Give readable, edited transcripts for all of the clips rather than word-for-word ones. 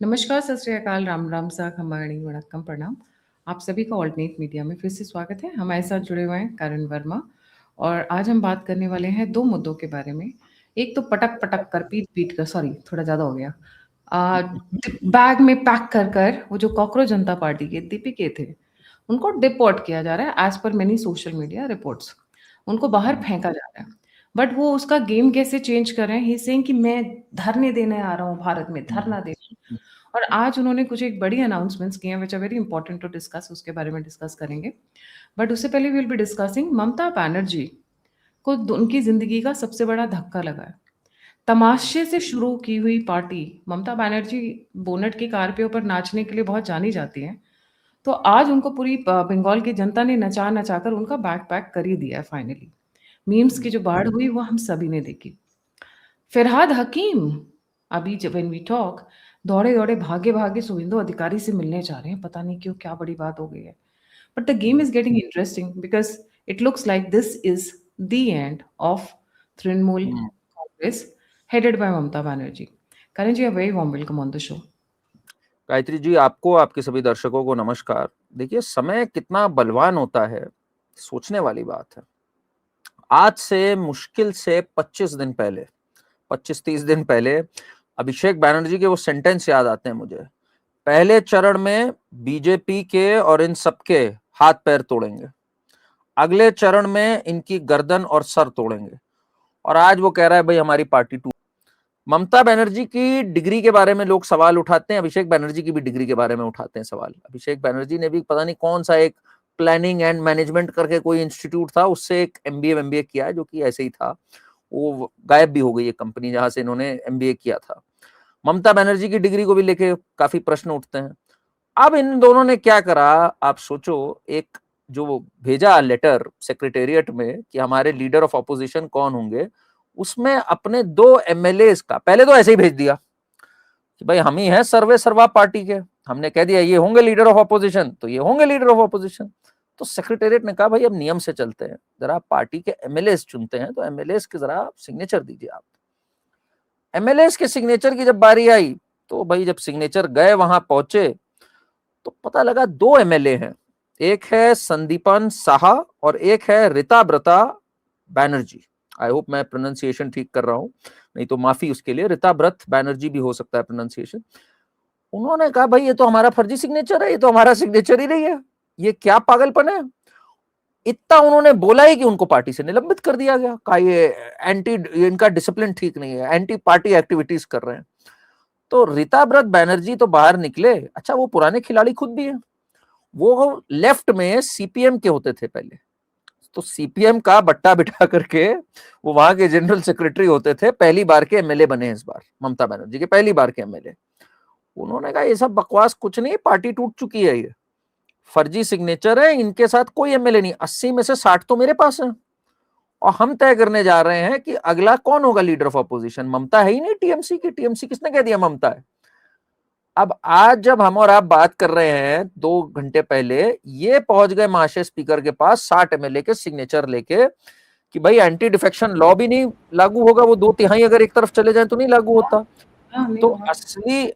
नमस्कार, सत श्री अकाल, राम राम सा, खम्बाणी, वणक्कम, प्रणाम। आप सभी का ऑल्टरनेट मीडिया में फिर से स्वागत है। हमारे साथ जुड़े हुए हैं करण वर्मा और आज हम बात करने वाले हैं दो मुद्दों के बारे में। एक तो पटक पटक कर पीट पीट कर, सॉरी थोड़ा ज्यादा हो गया, बैग में पैक कर कर वो जो कॉकरोच जनता पार्टी के दीपिके थे उनको डिपोर्ट किया जा रहा है as per many social media reports. उनको बाहर फेंका जा रहा है। बट वो उसका गेम कैसे चेंज कर रहे हैं, ही सेइंग कि मैं धरने देने आ रहा हूँ भारत में, धरना देने। और आज उन्होंने कुछ एक बड़ी अनाउंसमेंट्स की हैं which are very important to discuss, उसके बारे में डिस्कस करेंगे। बट उससे पहले will be discussing Mamata Banerjee को उनकी जिंदगी का सबसे बड़ा धक्का लगा है। तमाशे से शुरू की हुई पार्टी, ममता बनर्जी बोनट की कार पे ऊपर नाचने के लिए बहुत जानी जाती हैं। तो आज उनको पूरी बंगाल की जनता ने नचा नचा कर उनका बैक पैक कर ही दिया है फाइनली। मीम्स की जो बाढ़ हुई वो हम सभी ने देखी। फिरहाद हकीम अभी जब व्हेन वी टॉक दौड़े दौड़े भागे भागे शुभेंदु अधिकारी से मिलने जा रहे हैं, पता नहीं क्यों, क्या बड़ी बात हो गई है। But the game is getting interesting because it looks like this is the end of Trinamool Congress headed by Mamata Banerjee. Karan ji, a very warm welcome on the show. Gayatri ji, आपको, आपके सभी दर्शकों को नमस्कार। देखिए, समय कितना बलवान होता है, सोचने वाली बात है। आज से मुश्किल से 25 दिन पहले, 25-30 दिन पहले अभिषेक बैनर्जी के वो सेंटेंस याद आते हैं मुझे। पहले चरण में बीजेपी के और इन सबके हाथ पैर तोड़ेंगे, अगले चरण में इनकी गर्दन और सर तोड़ेंगे। और आज वो कह रहा है भाई हमारी पार्टी टूट। ममता बनर्जी की डिग्री के बारे में लोग सवाल उठाते हैं, अभिषेक बनर्जी की भी डिग्री के बारे में उठाते हैं सवाल। अभिषेक बनर्जी ने भी पता नहीं कौन सा एक प्लानिंग एंड मैनेजमेंट करके कोई इंस्टीट्यूट था, उससे एक एमबीए किया है, जो कि ऐसे ही था। वो गायब भी हो गई है कंपनी जहां से इन्होंने एमबीए किया था। ममता बनर्जी की डिग्री को भी लेके काफी प्रश्न उठते हैं। अब इन दोनों ने क्या करा, आप सोचो। एक जो भेजा लेटर सेक्रेटेरिएट में कि हमारे लीडर ऑफ ऑपोजिशन कौन होंगे, उसमें अपने 2 एमएलए का पहले तो ऐसे ही भेज दिया कि भाई हम ही हैं सर्वे सर्वा पार्टी के। हमने कह दिया ये होंगे लीडर ऑफ ऑपोजिशन, तो ये होंगे लीडर ऑफ ऑपोजिशन। तो सेक्रेटेरिएट ने कहा भाई अब नियम से चलते हैं, जरा पार्टी के एमएलए चुनते हैं तो एमएलए के जरा सिग्नेचर दीजिए आप। एमएलए के सिग्नेचर की जब बारी आई तो भाई जब सिग्नेचर गए, वहां पहुंचे, तो पता लगा 2 एमएलए हैं। एक है संदीपन साहा और एक है ऋताब्रता बैनर्जी। आई होप मैं प्रोनाउंसिएशन ठीक कर रहा हूं, नहीं तो माफी उसके लिए। ऋताब्रत बैनर्जी भी हो सकता है प्रोनाउंसिएशन। उन्होंने कहा भाई ये तो हमारा फर्जी सिग्नेचर है, ये तो हमारा सिग्नेचर ही नहीं है, ये क्या पागलपन है। इतना उन्होंने बोला ही कि उनको पार्टी से निलंबित कर दिया गया। कहा ये इनका डिसिप्लिन ठीक नहीं है, एंटी पार्टी एक्टिविटीज कर रहे हैं। तो ऋताब्रत बैनर्जी तो बाहर निकले। अच्छा, वो पुराने खिलाड़ी खुद भी हैं। वो लेफ्ट में सीपीएम के होते थे पहले, तो सीपीएम का बट्टा बिठा करके वो वहां के जनरल सेक्रेटरी होते थे। पहली बार के एमएलए बने इस बार, ममता बनर्जी के पहली बार के एमएलए। उन्होंने कहा ये सब बकवास कुछ नहीं, पार्टी टूट चुकी है, ये फर्जी सिग्नेचर है, इनके साथ कोई एमएलए नहीं। 80 में से 60 तो मेरे पास है और हम तय करने जा रहे हैं कि अगला कौन होगा लीडर ऑफ अपोजिशन। ममता है ही नहीं टीएमसी की, टीएमसी किसने कह दिया ममता है। अब आज जब हम और आप बात कर रहे हैं 2 घंटे पहले, ये पहुंच गए महाशय स्पीकर के पास 60 एमएलए के सिग्नेचर लेके कि भाई एंटी डिफेक्शन लॉ भी नहीं लागू होगा, वो 2/3 अगर एक तरफ चले जाए तो नहीं लागू होता। तो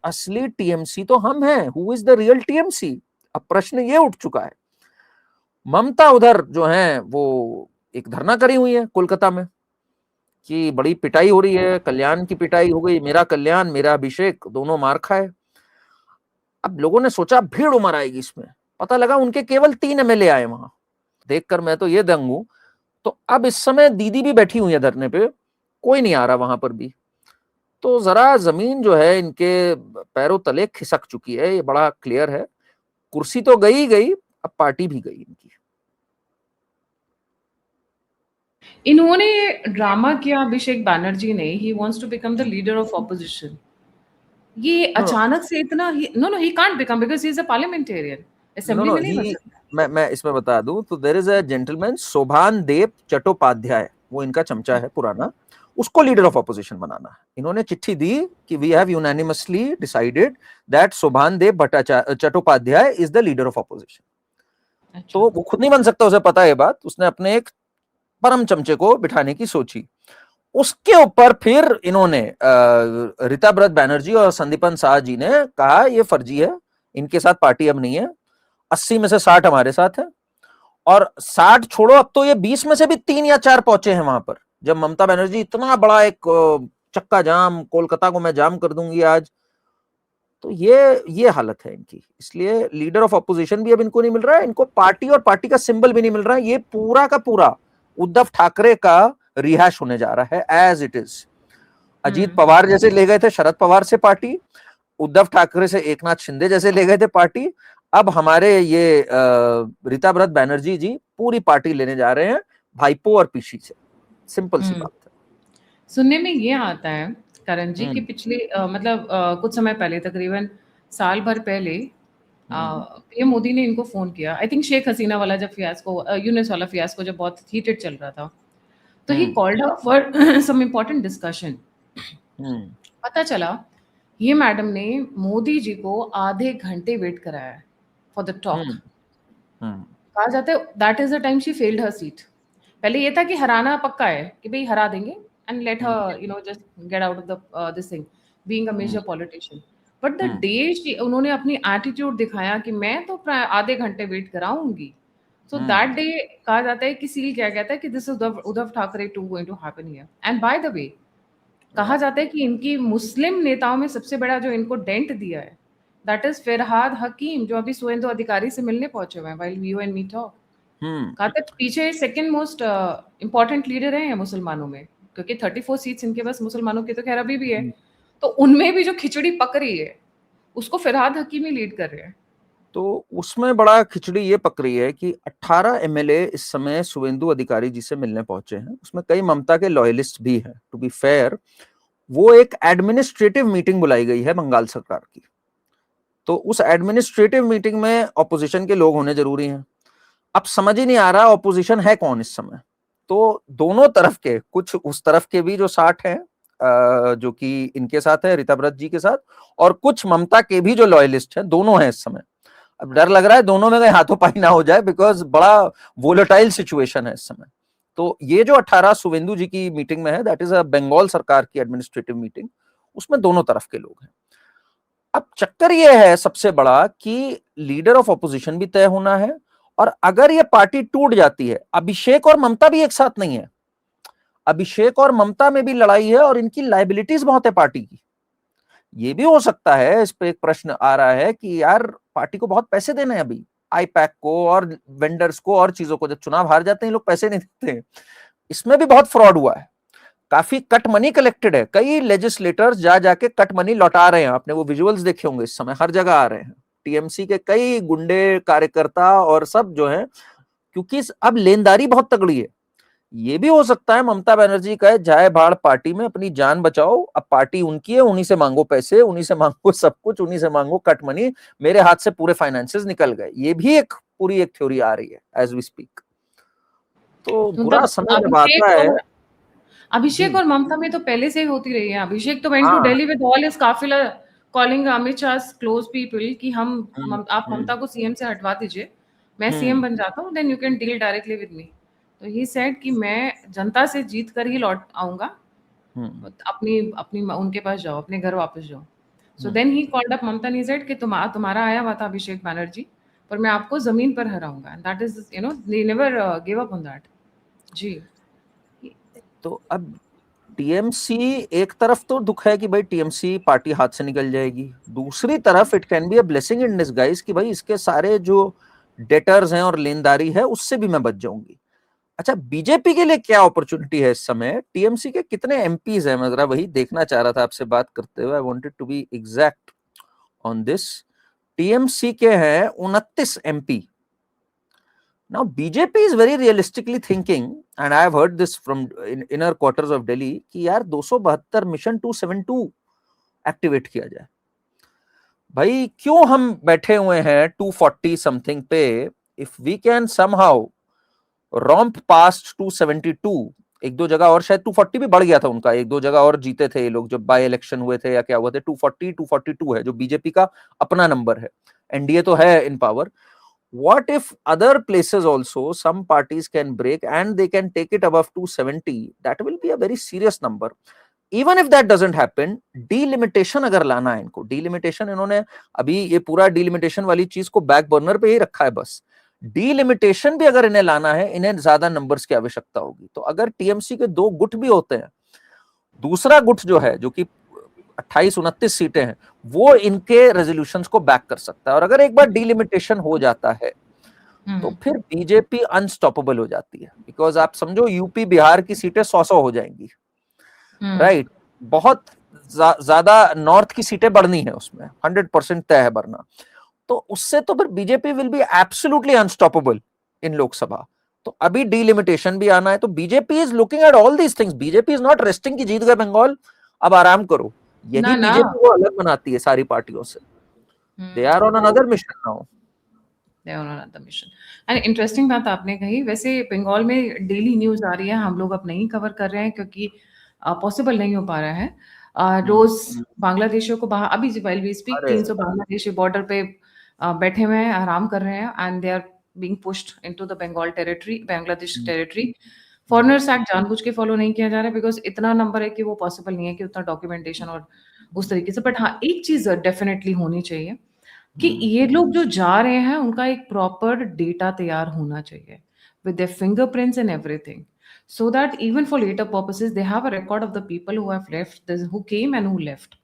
असली टीएमसी तो हम हैं। Who is the real TMC? अब प्रश्न ये उठ चुका है। ममता उधर जो है वो एक धरना करी हुई है कोलकाता में कि बड़ी पिटाई हो रही है, कल्याण की पिटाई हो गई, मेरा कल्याण मेरा अभिषेक दोनों मार खाए। अब लोगों ने सोचा भीड़ उमड़ आएगी इसमें, पता लगा उनके केवल 3 एमएलए आए वहां। देखकर मैं तो ये दंग हूं। तो अब इस समय दीदी भी बैठी हुई है धरने पे, कोई नहीं आ रहा वहां पर भी। तो जरा जमीन जो है इनके पैरों तले खिसक चुकी है, ये बड़ा क्लियर है। कुर्सी तो गई गई, अब पार्टी भी गई इनकी। इन्होंने ड्रामा किया अभिषेक बैनर्जी ने, he wants to become the leader of opposition. ये अचानक से इतना no he can't become because he is a parliamentarian, assembly में नहीं बन सकता। मैं इसमें बता दूं तो there is a gentleman Sovan देव चट्टोपाध्याय, वो इनका चमचा है पुराना, उसको लीडर ऑफ ऑपोजिशन बनाना है। इन्होंने चिट्ठी दी कि we have unanimously decided that Shobhan Dev Chattopadhyay is the leader of opposition. तो वो खुद नहीं बन सकता, उसे पता है बात, उसने अपने एक परम चमचे को बिठाने की सोची। उसके ऊपर फिर इन्होंने रीताब्रत बैनर्जी और संदीपन शाह जी ने कहा ये फर्जी है, इनके साथ पार्टी अब नहीं है, 80 में से 60 हमारे साथ है। और 60 छोड़ो, अब तो ये 20 में से भी 3 या 4 पहुंचे हैं वहां पर, जब ममता बनर्जी इतना बड़ा एक चक्का जाम, कोलकाता को मैं जाम कर दूंगी आज। तो ये हालत है इनकी, इसलिए लीडर ऑफ अपोजिशन भी अब इनको नहीं मिल रहा है, इनको पार्टी और पार्टी का सिंबल भी नहीं मिल रहा है। ये पूरा का पूरा उद्धव ठाकरे का रिहाश होने जा रहा है as it is. Ajit Pawar जैसे ले गए थे शरद पवार से पार्टी, उद्धव ठाकरे से एकनाथ शिंदे जैसे ले गए थे पार्टी, अब हमारे ये रीताब्रत बैनर्जी जी पूरी पार्टी लेने जा रहे हैं भाईपो और पीसी से। सिंपल सी बात है। सुनने में ये आता है करण जी कि पिछले मतलब कुछ समय पहले, तकरीबन साल भर पहले, पीएम मोदी ने इनको फोन किया। आई थिंक शेख हसीना वाला जब फियास्को, यूनिस वाला फियास्को जब बहुत हीटेड चल रहा था, तो he called her for some important discussion. पता चला ये मैडम ने मोदी जी को आधे घंटे वेट कराया है फॉर द टॉक। कहा जाता है that is the time she failed her seat. पहले ये था कि हराना पक्का है कि भाई हरा देंगे and let her just get out of the this thing, being a major politician. But the day उन्होंने अपनी एटीट्यूड दिखाया कि मैं तो आधे घंटे वेट कराऊंगी, सो दैट डे कहा जाता है कि सील किया गया था कि this is Uddhav Thackeray to going to happen here. And by the way कहा जाता है कि इनकी मुस्लिम नेताओं में सबसे बड़ा जो इनको डेंट दिया है दैट इज फरहाद हकीम, जो अभी सुवेंदु अधिकारी से मिलने पहुंचे हुए हैं while you and me talk. कहा था पीछे सेकंड मोस्ट इंपॉर्टेंट लीडर है मुसलमानों में, क्योंकि 34 सीट्स इनके पास मुसलमानों की तो खैर अभी भी है, तो उनमें भी जो खिचड़ी पक रही है उसको फरहाद हकीम ही लीड कर रहे हैं। तो उसमें बड़ा खिचड़ी ये पक रही है कि 18 एमएलए इस समय सुवेंदु अधिकारी जी से मिलने पहुंचे हैं, उसमें कई ममता के लॉयलिस्ट भी हैं। टू बी फेयर, वो एक एडमिनिस्ट्रेटिव मीटिंग बुलाई गई है बंगाल सरकार की, तो उस एडमिनिस्ट्रेटिव मीटिंग में ऑपोजिशन के लोग होने जरूरी हैं। अब समझ ही नहीं आ रहा ऑपोजिशन है कौन इस समय। तो दोनों तरफ के, कुछ उस तरफ के भी जो 60 हैं जो कि इनके साथ है रीताब्रत जी के साथ, और कुछ ममता के भी जो लॉयलिस्ट हैं, दोनों हैं इस समय। अब डर लग रहा है दोनों में कहीं हाथों पाई ना हो जाए, बिकॉज बड़ा वोलेटाइल सिचुएशन है इस समय। तो ये जो 18 सुवेंदु जी की मीटिंग में है, दैट इज अ बंगाल सरकार की एडमिनिस्ट्रेटिव मीटिंग, उसमें दोनों तरफ के लोग हैं। अब चक्कर ये है सबसे बड़ा कि लीडर ऑफ ऑपोजिशन भी तय होना है, और अगर ये पार्टी टूट जाती है, अभिषेक और ममता भी एक साथ नहीं है, अभिषेक और ममता में भी लड़ाई है और इनकी लाइबिलिटीज बहुत है पार्टी की। ये भी हो सकता है, इस पे एक प्रश्न आ रहा है कि यार पार्टी को बहुत पैसे देने हैं अभी, आईपैक को और वेंडर्स को और चीजों को, जब चुनाव हार जाते हैं लोग पैसे नहीं देते। इसमें भी बहुत फ्रॉड हुआ है, काफी कट मनी कलेक्टेड है, कई लेजिस्लेटर्स जा जाके कट मनी लौटा रहे हैं। आपने वो विजुअल्स देखे होंगे, इस समय हर जगह आ रहे हैं टीएमसी के कई गुंडे कार्यकर्ता और सब जो है, क्योंकि अब लेनदारी बहुत तगड़ी है। ये भी हो सकता है ममता बनर्जी कहे जाए भाड़ पार्टी में, अपनी जान बचाओ, अब पार्टी उनकी है, उन्हीं से मांगो पैसे, उन्हीं से मांगो सब कुछ, उन्हीं से मांगो कट मनी, मेरे हाथ से पूरे फाइनेंसेस निकल गए। ये भी एक पूरी एक थ्योरी आ रही है एज वी स्पीक। तो बुरा समय जब आता है। अभिषेक और ममता में तो पहले से ही होती रही है। अभिषेक तो वेंट टू हाँ, दिल्ली विद ऑल हिज काफिला, calling Amit Shah close people कि आप ममता को सीएम से हटवा दीजिए, मैं सीएम बन जाता हूँ, then you can deal directly with me. तो ही सेड कि मैं जनता से जीत कर ही लौट आऊंगा, अपनी अपनी उनके पास जाओ, अपने घर वापस जाओ। So then he called up Mamata, he said कि तुम्हारा आया हुआ था अभिषेक बैनर्जी, पर मैं आपको जमीन पर हराऊंगा। That is they never give up on that. जी। तो अब टीएमसी, एक तरफ तो दुख है कि भाई टीएमसी पार्टी हाथ से निकल जाएगी, दूसरी तरफ it can be a blessing in disguise कि भाई इसके सारे जो डेटर्स हैं और लेनदारी है उससे भी मैं बच जाऊंगी। अच्छा, बीजेपी के लिए क्या अपॉर्चुनिटी है इस समय? टीएमसी के कितने एमपीज हैं, मैं जरा वही देखना चाह रहा था आपसे बात करते हुए। I wanted to be exact on this. TMC के हैं 29 MP. Now BJP is very realistically thinking, and I have heard this from inner quarters of Delhi, कि यार 272 मिशन 272 एक्टिवेट किया जाए। भाई क्यों हम बैठे हुए हैं 240 समथिंग पे? If we can somehow romp past 272, एक दो जगह और शायद 240 भी बढ़ गया था उनका, एक दो जगह और जीते थे ये लोग जब बाय इलेक्शन हुए थे या क्या हुए थे। 240 242 है जो बीजेपी का अपना नंबर है, एनडीए तो है इन power. what if other places also some parties can break and they can take it above 270? That will be a very serious number. Even if that doesn't happen, delimitation अगर लाना है इनको, delimitation इन्होंने अभी ये पूरा डिलिमिटेशन वाली चीज को बैक बर्नर पे ही रखा है, बस डिलिमिटेशन भी अगर इन्हें लाना है, इन्हें ज्यादा नंबर्स की आवश्यकता होगी। तो अगर टीएमसी के 2 गुट भी होते हैं, दूसरा गुट जो है जो कि 28-29 सीटें हैं, वो इनके रेजोल्यूशंस को बैक कर सकता है। और अगर एक बार डिलिमिटेशन हो जाता है तो फिर बीजेपी अनस्टॉपेबल हो जाती है, बिकॉज आप समझो यूपी बिहार की सीटें 100-100 हो जाएंगी, राइट? बहुत ज्यादा नॉर्थ की सीटें बढ़नी है, उसमें 100% तय है बढ़ना। तो उससे तो फिर BJP will be absolutely unstoppable in Lok Sabha. तो अभी डिलिमिटेशन भी आना है, तो BJP is looking at all these things. BJP is not resting कि जीत गए बंगाल, अब आराम करो। यही बीजेपी को अलग बनाती है सारी पार्टियों से। They are on another mission now. And interesting बात आपने कही। वैसे बंगाल में डेली न्यूज आ रही है, हम लोग अब नहीं कवर कर रहे हैं क्योंकि पॉसिबल नहीं हो पा रहा है। रोज बांग्लादेशियों को बाहर, अभी while we speak 300 Bangladeshi border पे बैठे हुए हैं, आराम कर रहे हैं, and they are being pushed into the Bengal territory, Bangladesh territory. Foreigners act जानबूझ के फॉलो नहीं किया जा रहा है बिकॉज इतना नंबर है कि वो पॉसिबल नहीं है कि उतना डॉक्यूमेंटेशन और उस तरीके से। बट हाँ, एक चीज डेफिनेटली होनी चाहिए कि ये लोग जो जा रहे हैं उनका एक प्रॉपर डेटा तैयार होना चाहिए with their fingerprints and everything, so that even for later purposes they have a record of the people who have left, who came and who left,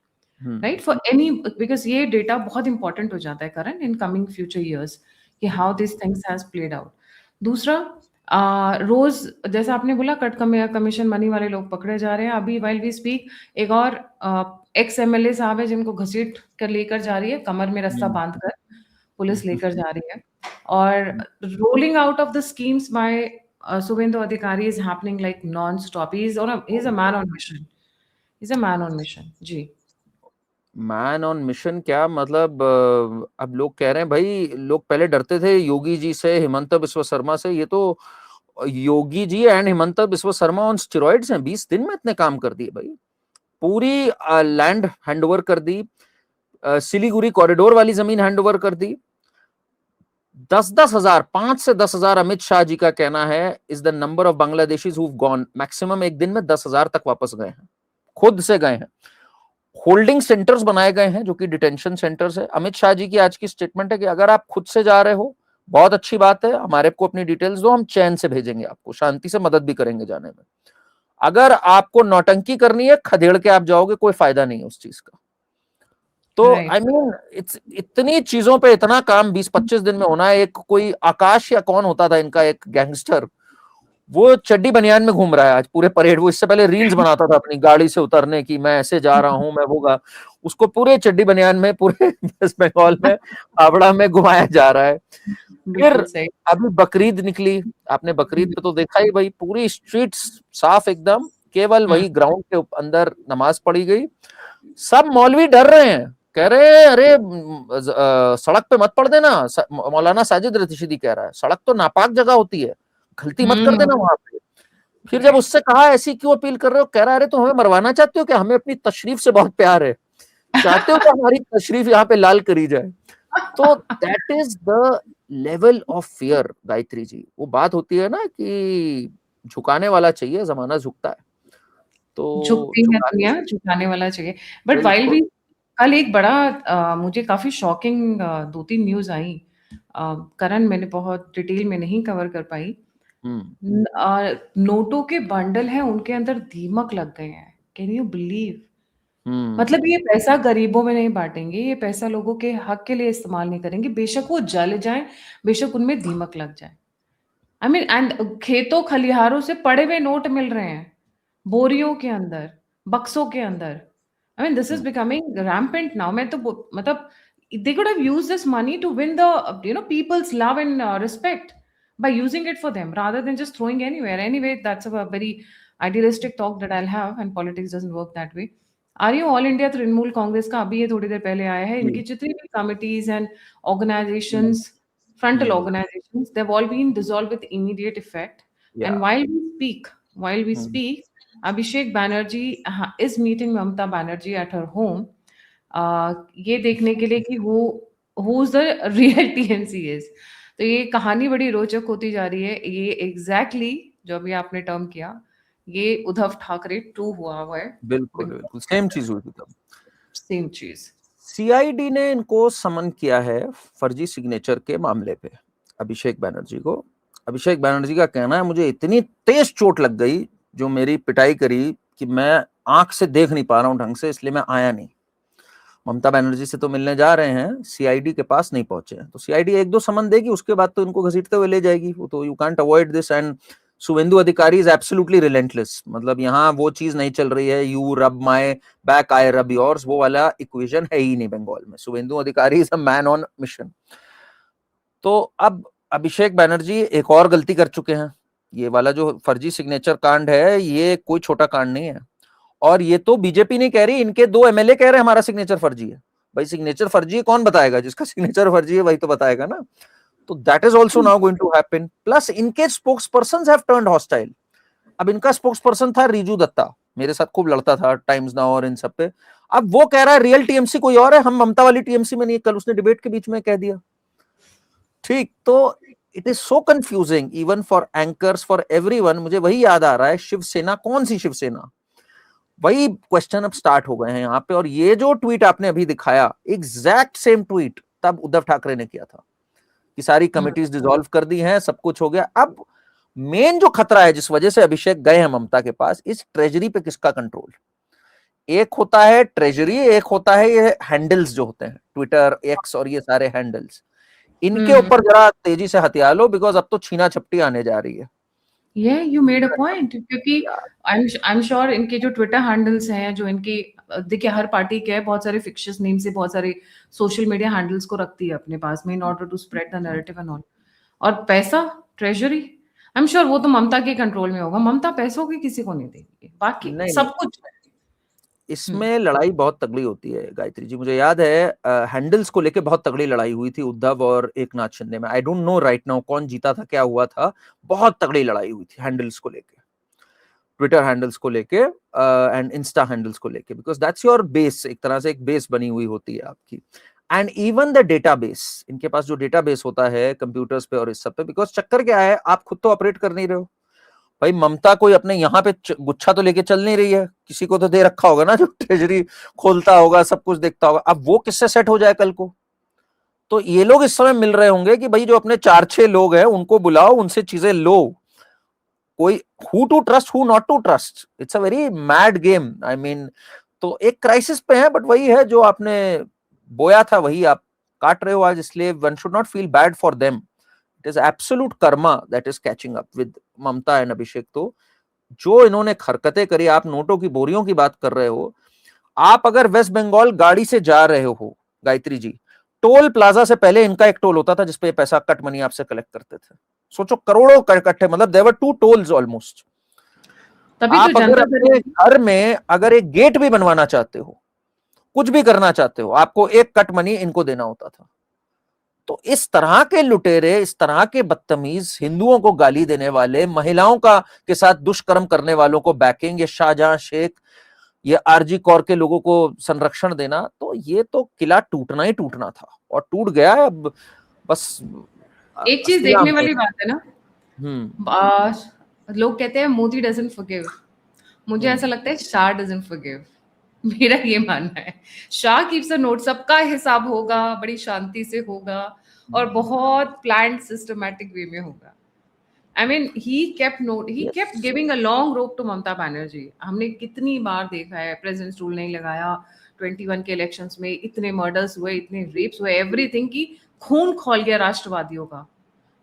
right? For any, because ये data बहुत important हो जाता है करण in coming future years कि how these things has played out. दूसरा, रोज जैसा आपने बोला कट कमीशन मनी वाले लोग पकड़े जा रहे हैं। अभी while we speak एक और एक्स एमएलए साहब है जिनको घसीट कर लेकर जा रही है, कमर में रस्सा बांधकर पुलिस लेकर जा रही है। और rolling out of the schemes by Subhendu Adhikari is happening like non-stop. He's a man on mission. He's a man on mission. जी। मैन ऑन मिशन क्या मतलब? अब लोग कह रहे हैं भाई, लोग पहले डरते थे योगी जी से, हिमंता बिस्वा शर्मा से। ये तो Yogi ji and Himanta Biswa Sharma on steroids हैं। 20 दिन में इतने काम कर दिए भाई। पूरी लैंड हैंडओवर कर दी, सिलीगुड़ी कॉरिडोर वाली जमीन हैंडओवर कर दी। 10-10 हजार, 5 से 10 हजार अमित शाह जी का कहना है is the number of Bangladeshis who gone. Maximum एक दिन में 10 हजार तक वापस गए हैं, खुद से गए हैं। होल्डिंग सेंटर्स बनाए गए हैं जो कि डिटेंशन सेंटर्स है। अमित शाह जी की आज की स्टेटमेंट है कि अगर आप खुद से जा रहे हो, बहुत अच्छी बात है, हमारे को अपनी डिटेल्स दो, हम चैन से भेजेंगे आपको, शांति से मदद भी करेंगे जाने में। अगर आपको नौटंकी करनी है, खदेड़ के आप जाओगे, कोई फायदा नहीं है उस चीज का। तो आई मीन इट्स इतनी चीजों पे इतना काम 20-25 दिन में होना है। एक कोई आकाश या कौन होता था इनका एक गैंगस्टर, वो चड्डी बनियान में घूम रहा है आज पूरे परेड। वो इससे पहले रील्स बनाता था अपनी गाड़ी से उतरने की, मैं ऐसे जा रहा हूं, मैं होगा। उसको पूरे चड्डी बनियान में पूरे वेस्ट बंगाल में हावड़ा में घुमाया जा रहा है। फिर अभी बकरीद निकली, आपने बकरीद पे तो देखा ही भाई, पूरी स्ट्रीट साफ एकदम, केवल वही ग्राउंड के अंदर नमाज पढ़ी गई। सब मौलवी डर रहे हैं, कह रहे हैं अरे सड़क पे मत पढ़ देना। मौलाना साजिद रशीदी कह रहा है सड़क तो नापाक जगह होती है, गलती मत कर देना वहां पे। फिर जब उससे कहा ऐसी क्यों अपील कर रहे हो, कह रहा है अरे तो हमें मरवाना चाहते हो क्या? हमें अपनी तशरीफ से बहुत प्यार है, चाहते हो कि हमारी तशरीफ यहाँ पे लाल करी जाए। तो that is the level of fear Gayatri ji. वो बात होती है ना कि झुकाने वाला चाहिए, जमाना झुकता है तो झुकती है दुनिया, झुकाने वाला चाहिए। बट वाइल भी कल एक बड़ा मुझे काफी शॉकिंग 2-3 न्यूज आई। करण मैंने बहुत डिटेल में नहीं कवर कर पाई। नोटों के बंडल हैं, उनके अंदर दीमक लग गए हैं। Can you believe? मतलब ये पैसा गरीबों में नहीं बांटेंगे, ये पैसा लोगों के हक के लिए इस्तेमाल नहीं करेंगे। बेशक वो जल जाए, बेशक उनमें दीमक लग जाए। आई मीन, एंड खेतों खलिहारों से पड़े हुए नोट मिल रहे हैं, बोरियों के अंदर, बक्सों के अंदर। I mean this is becoming rampant now. मैं तो मतलब they could have used this money to win the people's love and respect by using it for them rather than just throwing anywhere. Anyway, that's a very idealistic talk that I'll have, and politics doesn't work that way. Are you all India Trinamool Congress का अभी ये थोड़ी देर पहले आया है, इनकी जितनी भी committees and organizations, frontal organizations, they've all been dissolved with immediate effect. And while we speak, Abhishek Banerjee is meeting Mamata Banerjee at her home, ये देखने के लिए कि who's the real TNC is. तो ये कहानी बड़ी रोचक होती जा रही है। ये एग्जैक्टली जो अभी आपने टर्म किया, ये उद्धव ठाकरे 2 हुआ है। बिल्कुल बिल्कुल सेम चीज हुई थी तब। सेम चीज। सीआईडी ने इनको समन किया है फर्जी सिग्नेचर के मामले पे, अभिषेक बैनर्जी को। अभिषेक बैनर्जी का कहना है, मुझे इतनी तेज चोट लग गई जो मेरी पिटाई करी कि मैं आंख से देख नहीं पा रहा हूं ढंग से, इसलिए मैं आया नहीं। ममता बनर्जी से तो मिलने जा रहे हैं, सीआईडी के पास नहीं पहुंचे हैं, तो सीआईडी 1-2 समन देगी, उसके बाद तो इनको घसीटते हुए ले जाएगी वो तो। You can't avoid this. And Suvendu Adhikari is absolutely relentless. मतलब यहाँ वो चीज नहीं चल रही है, you rub my back I रब योर्स, वो वाला इक्वेशन है ही नहीं बंगाल में। Suvendu Adhikari is a man on mission. तो अब अभिषेक बैनर्जी एक और गलती कर चुके हैं। ये वाला जो फर्जी सिग्नेचर कांड है, ये कोई छोटा कांड नहीं है। और ये तो बीजेपी नहीं कह रही, इनके 2 एमएलए कह रहे हैं हमारा सिग्नेचर फर्जी है। भाई सिग्नेचर फर्जी है कौन बताएगा? जिसका सिग्नेचर फर्जी है वही तो बताएगा ना। तो that is also now going to happen. Plus इनके spokesperson have turned hostile. अब इनका स्पोक्स पर्सन था रिजू दत्ता, मेरे साथ खूब लड़ता था टाइम्स नाउ और इन सब पे। अब वो कह रहा है रियल टीएमसी कोई और है, हम ममता वाली टीएमसी में नहीं है। कल उसने डिबेट के बीच में कह दिया। ठीक, तो it is so confusing even for anchors, for everyone. मुझे वही याद आ रहा है, शिवसेना कौन सी शिवसेना, वही क्वेश्चन अब स्टार्ट हो गए हैं यहाँ पे। और ये जो ट्वीट आपने अभी दिखाया, एग्जैक्ट सेम ट्वीट तब उद्धव ठाकरे ने किया था कि सारी कमिटीज डिसॉल्व कर दी हैं, सब कुछ हो गया। अब मेन जो खतरा है जिस वजह से अभिषेक गए हैं ममता के पास, इस ट्रेजरी पे किसका कंट्रोल? एक होता है ट्रेजरी, एक होता है ये हैंडल्स जो होते हैं, ट्विटर, एक्स और ये सारे हैंडल्स। इनके ऊपर जरा तेजी से हथियार लो, बिकॉज अब तो छीना झपटी आने जा रही है। ये यू मेड अ पॉइंट, क्योंकि आई एम श्योर इनके जो ट्विटर हैंडल्स हैं, जो इनकी, देखिए हर पार्टी के बहुत सारे फिक्शियस नेम से बहुत सारे सोशल मीडिया हैंडल्स को रखती है अपने पास में in order to spread the narrative and all. और पैसा, ट्रेजरी, आई एम श्योर वो तो ममता के कंट्रोल में होगा। ममता पैसों की किसी को नहीं देगी, बाकी नहीं सब कुछ है। इसमें लड़ाई बहुत तगड़ी होती है गायत्री जी। मुझे याद है हैंडल्स को लेके बहुत तगड़ी लड़ाई हुई थी उद्धव और एकनाथ शिंदे में। I don't know right now कौन जीता था, क्या हुआ था। बहुत तगड़ी लड़ाई हुई थी हैंडल्स को लेके, ट्विटर हैंडल्स को लेके एंड इंस्टा हैंडल्स को लेके, बिकॉज दैट्स योर बेस। एक तरह से एक बेस बनी हुई होती है आपकी। एंड इवन द डेटाबेस, इनके पास जो डेटाबेस होता है कंप्यूटर्स पे और इस सब पे, बिकॉज चक्कर क्या है, आप खुद तो ऑपरेट कर नहीं रहे हो भाई। ममता कोई अपने यहाँ पे गुच्छा तो लेके चल नहीं रही है, किसी को तो दे रखा होगा ना जो ट्रेजरी खोलता होगा, सब कुछ देखता होगा। अब वो किससे सेट हो जाए कल को? तो ये लोग इस समय मिल रहे होंगे कि भाई जो अपने 4-6 लोग हैं उनको बुलाओ, उनसे चीजें लो। कोई who to trust, who not to trust, it's a very mad game. I mean, तो एक क्राइसिस पे है, बट वही है जो आपने बोया था वही आप काट रहे हो आज, इसलिए one should not feel bad for them. It is absolute karma that is catching up with Mamata and Abhishek. तो जो इन्होंने हरकतें करी, आप नोटों की बोरियों की बात कर रहे हो। आप अगर वेस्ट बंगाल गाड़ी से जा रहे हो गायत्री जी, टोल प्लाजा से पहले इनका एक टोल होता था जिसपे पैसा कट मनी आपसे कलेक्ट करते थे। सोचो, करोड़ों इकट्ठे, मतलब देयर वर 2 टोल्स ऑलमोस्ट। तभी तो आप अगर जनता अपने घर में अगर एक गेट भी बनवाना चाहते हो, कुछ भी करना चाहते हो, आपको एक कट मनी इनको देना होता था। तो इस तरह के लुटेरे, इस तरह के बदतमीज, हिंदुओं को गाली देने वाले, महिलाओं का के साथ दुष्कर्म करने वालों को बैकिंग, ये शाहजहां शेख, ये आरजी कौर के लोगों को संरक्षण देना, तो ये तो किला टूटना ही टूटना था और टूट गया है। अब बस एक चीज अस्थियां देखने में। वाली बात है ना, लोग कहते हैं मोदी डजंट फॉरगिव, मुझे ऐसा लगता है शाह डजंट फॉरगिव। मेरा ये मानना है, शाह कीप्स अ नोट, सबका हिसाब होगा, बड़ी शांति से होगा और बहुत प्लान्ड सिस्टमैटिक वे में होगा। I mean he kept note, he kept giving a long rope to Mamata Banerjee. हमने कितनी बार देखा है, प्रेसिडेंट रूल नहीं लगाया, 21 के इलेक्शंस में इतने मर्डर्स हुए, इतने रेप्स हुए, एवरीथिंग की खून खोल गया राष्ट्रवादियों का।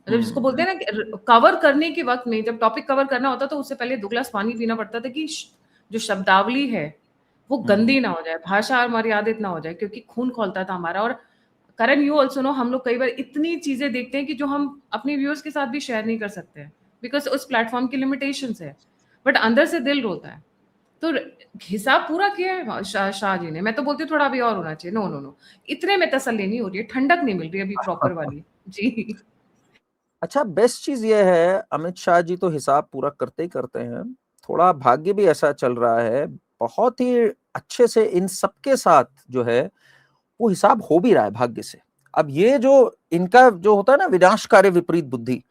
मतलब जिसको बोलते हैं ना, कवर करने के वक्त में, जब टॉपिक कवर करना होता तो उससे पहले 2 गिलास पानी पीना पड़ता था कि जो शब्दावली है वो गंदी ना हो जाए, भाषा मर्यादित ना हो जाए, क्योंकि खून खोलता था हमारा। और करण, यू ऑल्सो नो, हम लोग कई बार इतनी चीजें देखते हैं कि जो हम अपने व्यूअर्स के साथ भी शेयर नहीं कर सकते हैं, बिकॉज उस प्लेटफॉर्म की लिमिटेशंस है, बट अंदर से दिल रोता है। तो हिसाब पूरा किया है शाह जी ने। मैं तो बोलती हूँ थोड़ा अभी और होना चाहिए। नो नो नो, इतने में तसल्ली नहीं हो रही है, ठंडक नहीं मिल रही अभी प्रॉपर वाली जी। अच्छा, बेस्ट चीज ये है, अमित शाह जी तो हिसाब पूरा करते ही करते हैं। थोड़ा भाग्य भी ऐसा चल रहा है, बहुत ही अच्छे से इन सबके साथ जो है वो हिसाब हो भी रहा है भाग्य से। अब ये जो इनका जो होता है ना विनाशकारी विपरीत बुद्धि,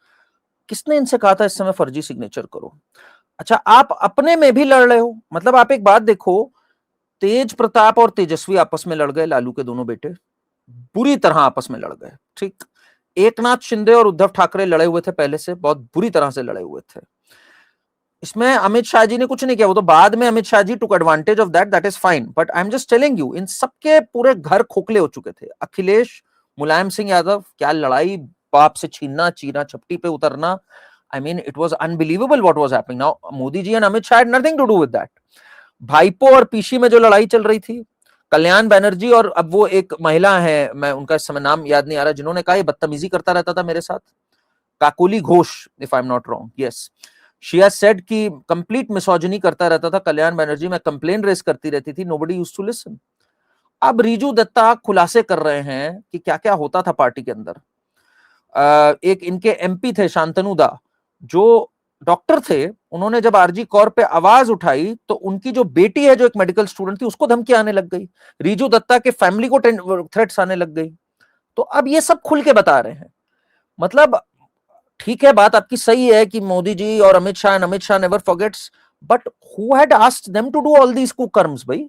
किसने इनसे कहा था इस समय फर्जी सिग्नेचर करो? अच्छा, आप अपने में भी लड़ रहे हो। मतलब आप एक बात देखो, तेज प्रताप और तेजस्वी आपस में लड़ गए, लालू के दोनों बेटे बुरी तरह आपस में लड़ गए, ठीक। एकनाथ शिंदे और उद्धव ठाकरे लड़े हुए थे पहले से, बहुत बुरी तरह से लड़े हुए थे। इसमें अमित शाह जी ने कुछ नहीं किया, वो तो बाद में Amit Shah ji took advantage of that is fine, but I am just telling you, इन सबके पूरे घर खोखले हो चुके थे। अखिलेश, मुलायम सिंह यादव, क्या लड़ाई, बाप से छीनना, चीना चपटी पे उतरना। I mean it was unbelievable what was happening. Now Modi ji and Amit Shah had nothing to do with that. भाईपो और पीसी में जो लड़ाई चल रही थी, कल्याण बनर्जी और अब वो एक महिला है, मैं उनका इस समय नाम याद नहीं आ रहा, जिन्होंने कहा ये बदतमीजी करता रहता था मेरे साथ, Kakoli Ghosh, if I am not wrong, yes, she has said कि कंप्लीट मिसोजिनी करता रहता था कल्याण बनर्जी, मैं कंप्लेन रेस करती रहती थी, नोबडी यूज्ड टू लिसन। अब रिजू दत्ता खुलासे कर रहे हैं कि क्या क्या होता था पार्टी के अंदर। एक इनके एमपी थे शांतनु दा, जो डॉक्टर थे, उन्होंने जब आरजी कौर पे आवाज उठाई तो उनकी जो बेटी है जो एक मेडिकल स्टूडेंट थी उसको धमकी आने लग गई, रिजू दत्ता के फैमिली को थ्रेट्स आने लग गई। तो अब ये सब खुल के बता रहे हैं। मतलब ठीक है, बात आपकी सही है कि मोदी जी और Amit Shah never forgets, but who had asked them to do all these कुकर्म्स भाई?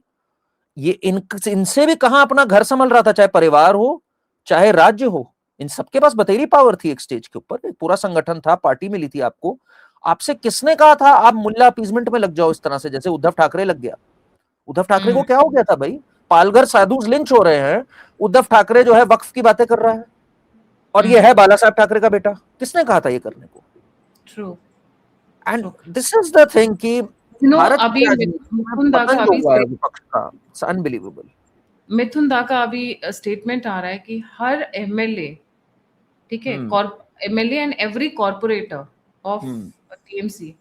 ये इनसे भी कहां अपना घर संभल रहा था, चाहे परिवार हो चाहे राज्य हो। इन सबके पास बतेरी पावर थी, एक स्टेज के ऊपर एक पूरा संगठन था, पार्टी मिली थी आपको। आपसे किसने कहा था आप मुल्ला अपीजमेंट में लग जाओ इस तरह से, जैसे उद्धव ठाकरे लग गया? उद्धव ठाकरे को क्या हो गया था भाई? पालघर साधु लिंच हो रहे हैं, उद्धव ठाकरे जो है वक्फ की बातें कर रहा है, और ये है बाला साहब ठाकरे का बेटा। किसने कहा था ये करने को? True. And this is the thing कि भारत की अभी राजनीति में मिथुन दा का पतन जो अभी हुआ है विपक्ष का, इट्स अनबिलीवेबल। मिथुन दा का अभी स्टेटमेंट आ रहा है कि हर एमएलए, ठीक है, MLA and every corporator of TMC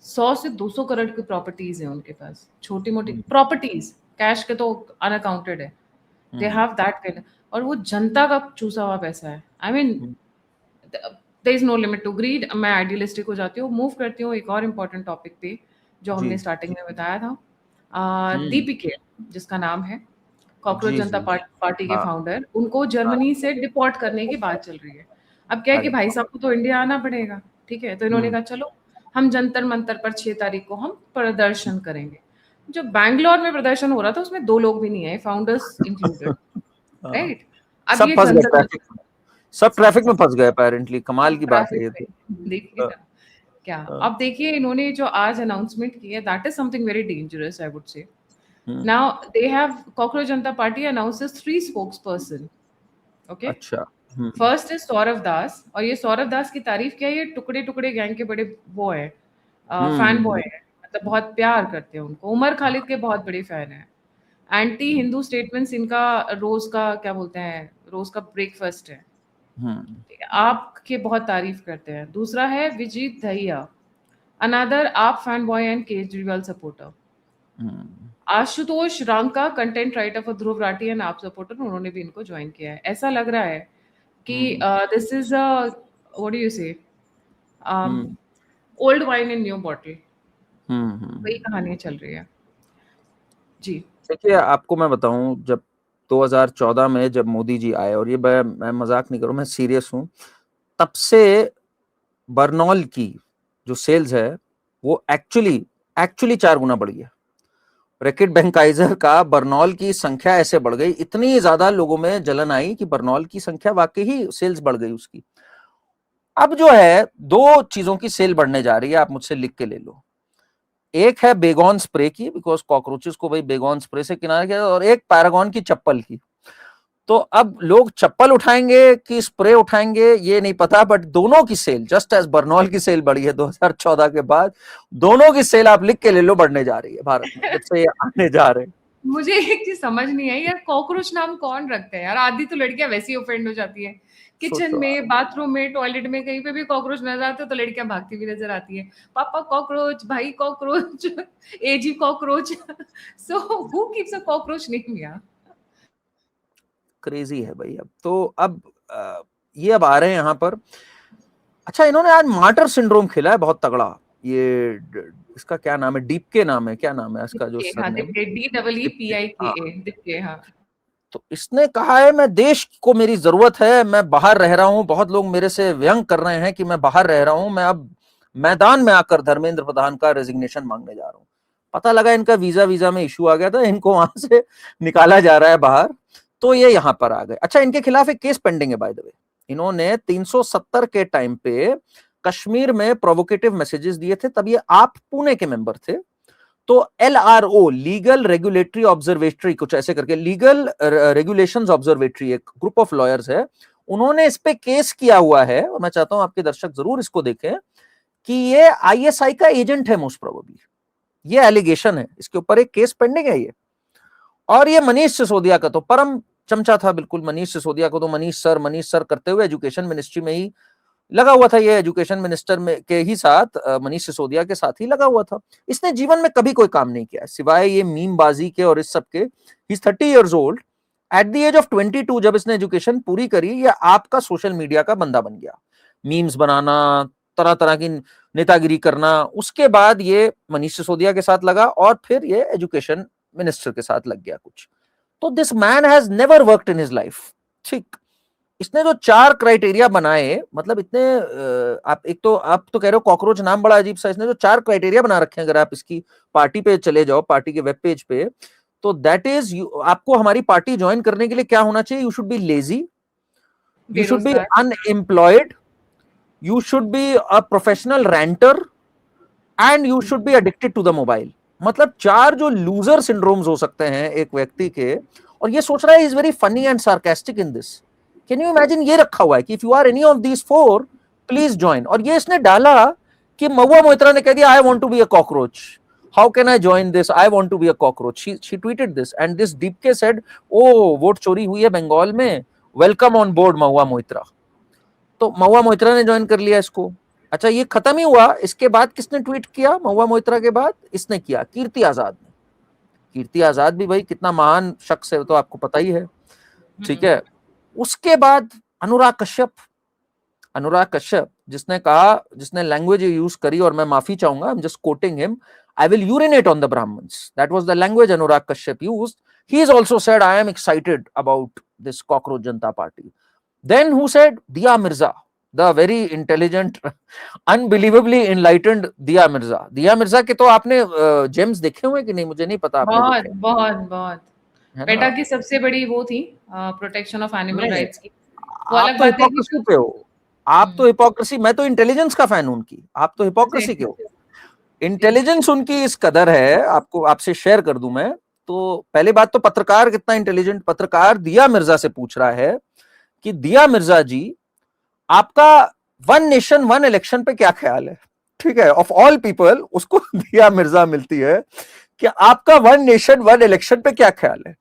100 से 200 करोड़ की प्रॉपर्टीज है उनके पास, छोटी मोटी प्रॉपर्टीज, कैश के तो अनअकाउंटेड है, दे हैव दैट काइंड, और वो जनता का चूसा हुआ पैसा है। I mean there is no limit to greed. मैं आइडियलिस्टिक हो जाती हूँ, मूव करती हूँ एक और इम्पोर्टेंट टॉपिक पे जो हमने स्टार्टिंग में बताया था। दीपिके जिसका नाम है, कॉकरोच जनता पार्टी के फाउंडर, उनको जर्मनी से डिपोर्ट करने की बात चल रही है। अब क्या है कि भाई साहब को तो इंडिया आना पड़ेगा, ठीक है, तो इन्होंने कहा चलो हम जंतर मंतर पर 6 तारीख को हम प्रदर्शन करेंगे। जो बैंगलोर में प्रदर्शन हो रहा था उसमें 2 लोग भी नहीं आए, फाउंडर्स इंक्लूडेड, राइट? अब सब ये फंस गए जंतर ट्रैफिक में, सब ट्रैफिक में फंस गए अपेरेंटली। कमाल की बात है ये ट्रैफिक तो। में देखिए ना क्या। अब देखिए इन्होंने जो आज अनाउंसमेंट की है, that is something very dangerous I would say. Now they have Cockroach Janata Party announces 3 spokesperson. Okay. अच्छा। फर्स्ट इज सौरभ दास, और ये सौरभ दास की तारीफ क्या है, ये टुकड़े टुकड़े गैंग के बड़े वो है, फैन बॉय है, मतलब बहुत प्यार करते हैं उनको, उमर खालिद के बहुत बड़े फैन है। एंटी हिंदू स्टेटमेंट्स इनका रोज का क्या बोलते हैं, रोज का ब्रेकफास्ट है, ठीक है, आपके बहुत तारीफ करते हैं। दूसरा है विजीत दहिया, अनदर आप fan boy and Kejriwal supporter. Ashutosh Ranka, content writer for Dhruv Rathee and आप सपोर्टर, उन्होंने भी इनको ज्वाइन किया है। ऐसा लग रहा है कि this is what do you say, old wine in new bottle, वही कहानी चल रही है जी। देखिए आपको मैं बताऊं, जब 2014 में जब मोदी जी आए, और ये मैं मजाक नहीं करूं, मैं सीरियस हूं, तब से बर्नौल की जो सेल्स है वो एक्चुअली 4 गुना बढ़ गया। ब्रैकेट बैंकाइजर का बर्नौल की संख्या ऐसे बढ़ गई, इतनी ज्यादा लोगों में जलन आई कि बर्नौल की संख्या वाकई ही सेल्स बढ़ गई उसकी। अब जो है 2 चीजों की सेल बढ़ने जा रही है, आप मुझसे लिख के ले लो। एक है बेगॉन स्प्रे की, बिकॉज कॉकरोचेस को भाई बेगॉन स्प्रे से किनारे किया, और एक पैरागॉन की चप्पल की। तो अब लोग चप्पल उठाएंगे कि स्प्रे उठाएंगे ये नहीं पता, बट दोनों की सेल, जस्ट एज बर्नौल की सेल बढ़ी है 2014 के बाद, दोनों की सेल आप लिख के ले लो बढ़ने जा रही है भारत में जब से ये आने जा रहे हैं। मुझे एक चीज समझ नहीं आई यार, कॉकरोच नाम कौन रखता है यार? आधी तो लड़कियां वैसे ही ऑफेंड हो जाती है, किचन में, बाथरूम में, टॉयलेट में, कहीं पे भी कॉकरोच नजर आते तो लड़कियां भागती हुई नजर आती है, पापा कॉकरोच, भाई cockroach, AG cockroach. So who keeps a cockroach name यार? क्रेजी है भाई। अब तो अब ये अब आ रहे हैं यहाँ पर। अच्छा, इन्होंने आज मार्टर सिंड्रोम खेला है बहुत तगड़ा। ये इसका क्या नाम है, डीप के नाम है, क्या नाम है इसका जो सरनेम? DEEPIKA, हाँ। तो इसने कहा है मैं देश को मेरी जरूरत है, मैं बाहर रह रहा हूं, बहुत लोग मेरे से व्यंग कर रहे हैं कि मैं बाहर रह रहा हूं, मैं अब मैदान में आकर धर्मेंद्र प्रधान का रेजिग्नेशन मांगने जा रहा हूं। पता लगा इनका वीजा में इशू आ गया था, इनको वहां से निकाला जा रहा है बाहर, तो ये यहां पर आ गए। अच्छा, इनके खिलाफ एक केस पेंडिंग है बाय द वे। इन्होंने 370 के टाइम पे कश्मीर में प्रोवोकेटिव मैसेजेस दिए थे, तब ये आप पुणे के मेंबर थे। तो LRO, लीगल रेगुलेटरी ऑब्जर्वेटरी, कुछ ऐसे करके, लीगल रेगुलेशंस ऑब्जर्वेटरी, एक ग्रुप ऑफ लॉयर्स है, उन्होंने इस पे केस किया हुआ है। और मैं चाहता हूं आपके दर्शक जरूर इसको देखें कि ये ISI का एजेंट है मोस्ट प्रोबेबली, ये एलिगेशन है, इसके ऊपर एक केस पेंडिंग है ये। और ये मनीष सिसोदिया का तो परम चमचा था, बिल्कुल। मनीष सिसोदिया को तो मनीष सर करते हुए एजुकेशन मिनिस्ट्री में ही लगा हुआ था, ये एजुकेशन मिनिस्टर में के ही साथ, मनीष सिसोदिया के साथ ही लगा हुआ था। इसने जीवन में कभी कोई काम नहीं किया सिवाय ये मीम बाजी के और इस सब के। He is 30 years old। At the age of 22 जब इसने एजुकेशन पूरी करी, ये आपका सोशल मीडिया का बंदा बन गया, मीम्स बनाना, तरह तरह की नेतागिरी करना। उसके बाद ये मनीष सिसोदिया के साथ लगा और फिर ये एजुकेशन मिनिस्टर के साथ लग गया कुछ। तो this man has never worked in his life. ठीक, इसने जो 4 क्राइटेरिया बनाए, मतलब इतने आप तो कह रहे हो कॉकरोच नाम बड़ा अजीब सा, इसने जो 4 क्राइटेरिया बना रखे हैं, अगर आप इसकी पार्टी पे चले जाओ, पार्टी के वेब पेज पे, तो दैट इज, आपको हमारी पार्टी ज्वाइन करने के लिए क्या होना चाहिए? You should be lazy, you should be unemployed, you should be a professional ranter, and you should be addicted to the mobile. मतलब 4 जो लूजर सिंड्रोम्स हो सकते हैं एक व्यक्ति के, और ये सोच रहा है is very funny and sarcastic in this. Can you imagine? ये रखा हुआ है कि if you are any of these 4 please join. और ये इसने डाला कि महुआ मोइत्रा ने कह दिया I want to be a cockroach, how can I join this, I want to be a cockroach. She tweeted this and this DPK said, oh vote चोरी हुई है बंगाल में, welcome on board Mahua Moitra. तो महुआ मोइत्रा ने ज्वाइन कर लिया इसको। अच्छा, ये खत्म ही हुआ, इसके बाद किसने ट्वीट किया महुआ मोइत्रा के बाद? इसने किया कीर्ति आजाद ने। कीर्ति आजाद भी भाई कितना महान शख्स है तो आपको पता ही है, ठीक है। उसके बाद अनुराग कश्यप जिसने कहा, जिसने लैंग्वेज यूज करी, और मैं माफी चाहूंगा, I am just quoting him, I will urinate on the Brahmins, that was the language Anurag Kashyap used. He is also said I am excited about this cockroach Janata party. Then who said? Diya Mirza, the very intelligent, unbelievably enlightened Diya Mirza. Diya Mirza के तो आपने James देखे हुए कि नहीं, मुझे नहीं पता आपने बहुत देखे बहुत है पेटा ना? की सबसे बड़ी वो थी प्रोटेक्शन ऑफ एनिमल नहीं, राइट्स की। वो आप अलग तो बात है कि हिपोक्रेसी पे हो, आप तो हिपोक्रेसी, मैं तो इंटेलिजेंस का फैन हूं उनकी, आप तो हिपोक्रेसी के हो। इंटेलिजेंस उनकी इस कदर है, आपको आपसे शेयर कर दूं मैं। तो पहली बात तो पत्रकार कितना इंटेलिजेंट, पत्रकार दिया मिर्जा से पूछ रहा है कि दिया मिर्जा जी, आपका वन नेशन वन इलेक्शन पे क्या ख्याल है? ठीक है, ऑफ ऑल पीपल उसको दिया मिर्जा मिलती है कि आपका वन नेशन वन इलेक्शन पे क्या ख्याल है।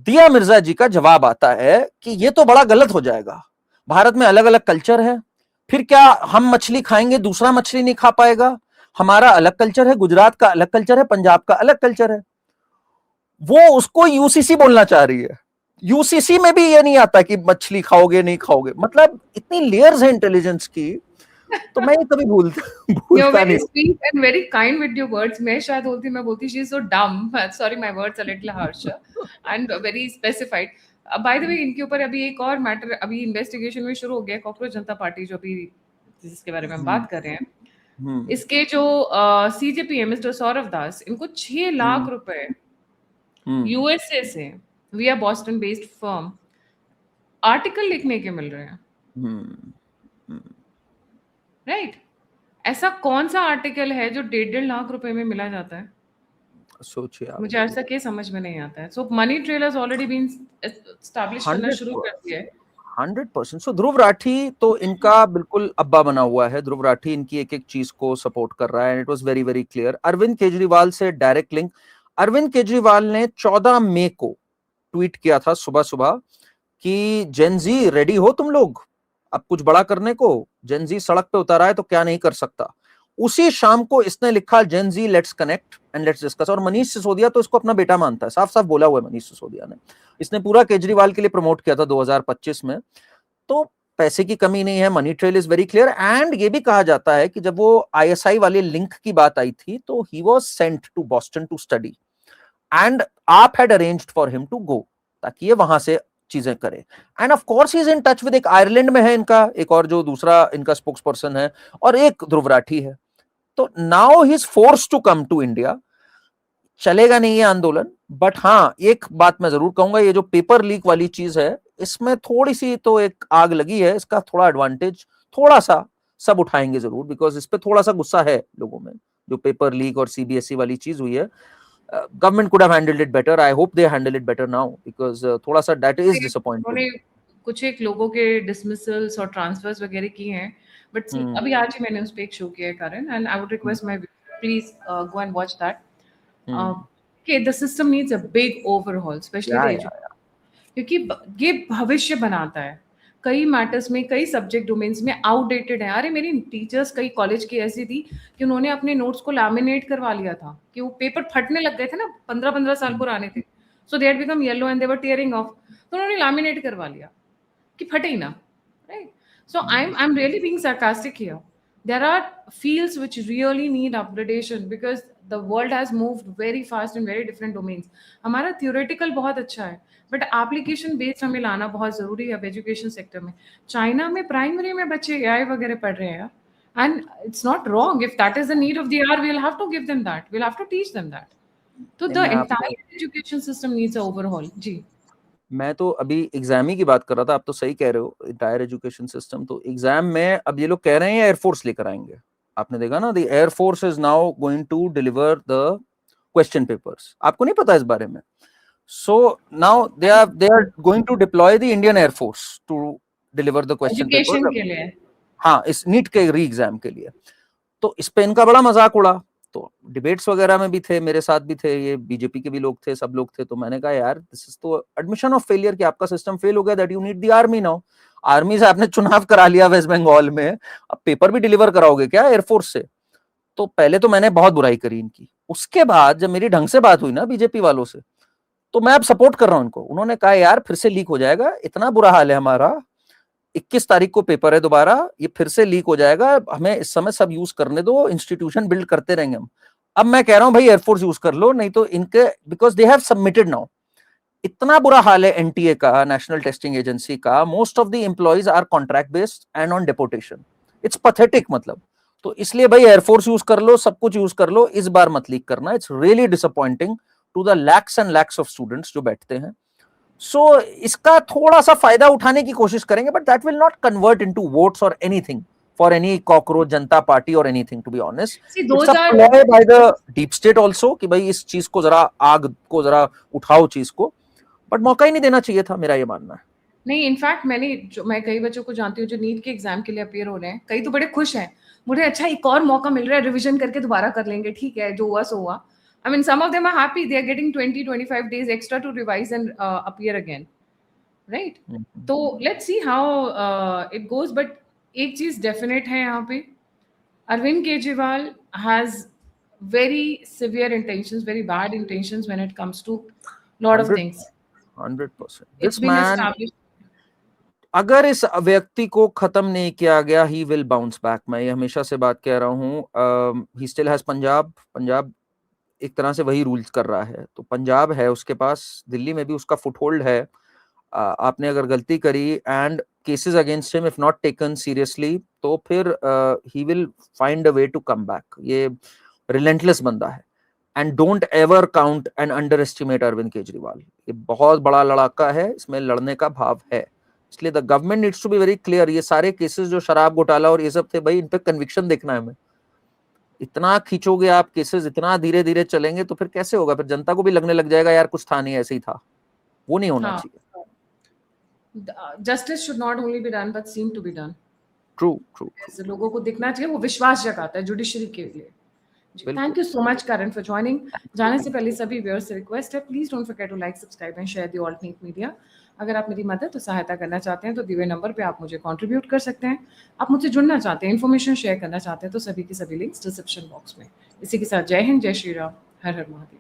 दिया मिर्जा जी का जवाब आता है कि ये तो बड़ा गलत हो जाएगा, भारत में अलग अलग कल्चर है, फिर क्या हम मछली खाएंगे दूसरा मछली नहीं खा पाएगा? हमारा अलग कल्चर है, गुजरात का अलग कल्चर है, पंजाब का अलग कल्चर है। वो उसको यूसीसी बोलना चाह रही है। यूसीसी में भी ये नहीं आता कि मछली खाओगे नहीं खाओगे। मतलब इतनी लेयर्स है इंटेलिजेंस की, तो मैं ये कभी You're भूलता very नहीं। sweet and very kind with your words. मैं बोलती she is so dumb. Sorry, my words are a little harsher and very specified. By the way, इनके ऊपर अभी एक और मैटर अभी इन्वेस्टिगेशन में शुरू हो गया, कॉकरोच जनता पार्टी जो अभी जिसके बारे में हम बात कर रहे हैं, इसके जो CJPM मिस्टर सौरभ दास, इनको 6 लाख रुपए यूएसए से विया बॉस्टन बेस्ड फर्म आर्टिकल लिखने के मिल रहे हैं, राइट? ऐसा कौन सा आर्टिकल है जो 1.5 लाख रुपए में मिला जाता है? सोचिए आप। मुझे ऐसा के समझ में नहीं आता है। So money trail has already been establish करना शुरू कर दिया है। 100%। सो ध्रुव राठी तो इनका बिल्कुल अब्बा बना हुआ है। ध्रुव राठी इनकी एक एक चीज को सपोर्ट कर रहा है। It was very very clear. Arvind Kejriwal से डायरेक्ट लिंक। अरविंद केजरीवाल ने 14 मई को ट्वीट किया था सुबह सुबह कि जेन जी रेडी हो तुम लोग अब कुछ बड़ा करने को? जेन जी सड़क पे उतारा है तो क्या नहीं कर सकता। उसी शाम को इसने लिखा gen Z let's connect and let's discuss. और मनीष सिसोदिया तो इसको अपना बेटा मानता है, साफ साफ बोला हुआ है मनीष सिसोदिया ने। इसने पूरा केजरीवाल के लिए प्रमोट किया था 2025 में। तो पैसे की कमी नहीं है, money trail is very clear. And ये भी कहा जाता है कि जब वो ISI वाले लिंक की बात आई थी तो he was sent to Boston to study and आप had arranged for him to go, ताकि ये वहां से चीजें करे। And of course he is in touch with, एक आयरलैंड में है इनका एक और जो दूसरा इनका स्पोक्स पर्सन है, और एक ध्रुव राठी है। तो now he is force to come to India. चलेगा नहीं ये आंदोलन, बट हाँ एक बात मैं जरूर कहूंगा, ये जो पेपर लीक वाली चीज है इसमें थोड़ी सी तो एक आग लगी है, इसका थोड़ा एडवांटेज थोड़ा सा सब उठाएंगे जरूर, बिकॉज इस पे थोड़ा सा गुस्सा है लोगों में। जो पेपर लीक और सीबीएसई वाली चीज हुई है, government could have handled it better, I hope they handle it better now, because थोड़ा सा दैट इज डिसअपॉइंटिंग। उन्होंने कुछ एक लोगों के डिसमिसल्स और ट्रांसफर्स वगैरह किए हैं, बट अभी आज ही मैंने उस पे एक शो किया है Karan, and I would request my please go and watch that. Okay, the system needs a big overhaul, especially the education, क्योंकि ये भविष्य बनाता है। कई मैटर्स में, कई सब्जेक्ट डोमेन्स में आउटडेटेड है। अरे मेरी टीचर्स कई कॉलेज की ऐसी थी कि उन्होंने अपने नोट्स को लैमिनेट करवा लिया था, कि वो पेपर फटने लग गए थे ना, 15-15 साल पुराने थे, so they had become yellow and they were tearing off, तो उन्होंने लैमिनेट करवा लिया कि फटे ही ना, right? So I'm really being sarcastic here. There are fields which really need upgradation because the world has moved very fast in very different domains. हमारा theoretical बहुत अच्छा है, but application based हमें लाना बहुत जरूरी है अब एजुकेशन सेक्टर में। चाइना में प्राइमरी में बच्चे AI वगैरह पढ़ रहे हैं, and it's not wrong. If that is the need of the hour, we'll have to give them that. We'll have to teach them that. So the entire education system needs an overhaul. जी। मैं तो अभी exam ही की बात कर रहा था, आप तो सही कह रहे हो, इंटायर एजुकेशन सिस्टम। तो एग्जाम में अब ये लोग कह रहे हैं एयरफोर्स लेकर आएंगे, आपने देखा ना, the air force is now going to deliver the question papers. आपको नहीं पता इस बारे में? So now they are going to deploy the Indian air force to deliver the question paper. के लिए, हाँ, इस नीट के री एग्जाम के लिए। तो इस पे इनका बड़ा मजाक उड़ा, तो डिबेट्स वगैरह में भी थे, मेरे साथ भी थे, ये बीजेपी के भी लोग थे, सब लोग थे। तो मैंने कहा यार दिस इज तो एडमिशन ऑफ फेलियर, कि आपका सिस्टम फेल हो गया, that you need the army now. Army से आपने चुनाव करा लिया वेस्ट बंगाल में, अब पेपर भी डिलीवर कराओगे क्या एयरफोर्स से? तो पहले तो मैंने बहुत बुराई करी इनकी, उसके बाद जब मेरी ढंग से बात हुई ना बीजेपी वालों से, तो मैं अब सपोर्ट कर रहा हूं इनको। उन्होंने कहा यार फिर से लीक हो जाएगा, इतना बुरा हाल है हमारा, 21 तारीख को पेपर है दोबारा, ये फिर से लीक हो जाएगा, हमें इस समय सब यूज करने दो, इंस्टीट्यूशन बिल्ड करते रहेंगे हम। अब मैं कह रहा हूं भाई एयरफोर्स यूज कर लो, नहीं तो इनके, because they have submitted now. इतना बुरा हाल है एनटीए का, नेशनल टेस्टिंग एजेंसी का, most of the employees are contract based and on deputation, it's pathetic मतलब। तो इसलिए भाई एयरफोर्स यूज कर लो, सब कुछ यूज कर लो, इस बार मत लीक करना। It's really disappointing to the lakhs and lakhs of students जो बैठते हैं। सो इसका थोड़ा सा फायदा उठाने की कोशिश करेंगे, but that will not convert into votes और anything for any cockroach Janata party or anything, to be honest. See, It's those a are ploy by the deep state also कि भाई इस चीज को जरा, आग को जरा उठाओ चीज को, बट मौका ही नहीं देना चाहिए था, मेरा ये मानना है। नहीं, इनफैक्ट मैं कई बच्चों को जानती हूँ जो नीट के एग्जाम के लिए अपियर हो रहे हैं, कई तो बड़े खुश हैं, मुझे अच्छा एक और मौका मिल रहा है, रिवीजन करके दोबारा कर लेंगे, ठीक है जो हुआ सो हुआ। I mean, some of them are happy, they are getting 20-25 days extra to revise and appear again, right? तो let's see how it goes, but एक चीज डेफिनेट है यहाँ पे, Arvind Kejriwal has very severe intentions, very bad intentions when it comes to lot of things. 100%. It's This been man, established. अगर इस व्यक्ति को खत्म नहीं किया गया, ही विल बाउंस बैक। मैं ये हमेशा से बात कह रहा हूँ। He still has Punjab, Punjab एक तरह से वही रूल्स कर रहा है, तो पंजाब है उसके पास, दिल्ली में भी उसका फुटहोल्ड है। आपने अगर गलती करी and cases against him if not taken seriously, तो फिर he will find a way to come back. ये रिलेंटलेस बंदा है, and don't ever count and underestimate Arvind Kejriwal. ये बहुत बड़ा लड़ाका है, इसमें लड़ने का भाव है, इसलिए the government needs to be very clear. ये सारे केसेस जो शराब घोटाला और ये सब थे, भाई इन पे कन्विक्शन देखना है हमें। इतना खींचोगे आप केसेस, इतना धीरे धीरे चलेंगे, तो फिर कैसे होगा? फिर जनता को भी लगने लग जाएगा यार कुछ था नहीं, ऐसे ही था। वो नहीं होना चाहिए। Justice should not only be done but seem to be done. True. लोगों को दिखना चाहिए, वो विश्वास जगाता है जुडिशरी के लिए। Thank you so much, Karan, for joining. जाने से पहले सभी व्यूअर्स से रिक्वेस्ट है, please don't forget to like, subscribe and share the alternate media. अगर आप मेरी मदद तो सहायता करना चाहते हैं तो दिए हुए नंबर पे आप मुझे कंट्रीब्यूट कर सकते हैं। आप मुझसे जुड़ना चाहते हैं, इन्फॉर्मेशन शेयर करना चाहते हैं, तो सभी के सभी लिंक्स डिस्क्रिप्शन बॉक्स में। इसी के साथ जय हिंद, जय श्री राम, हर हर महादेव।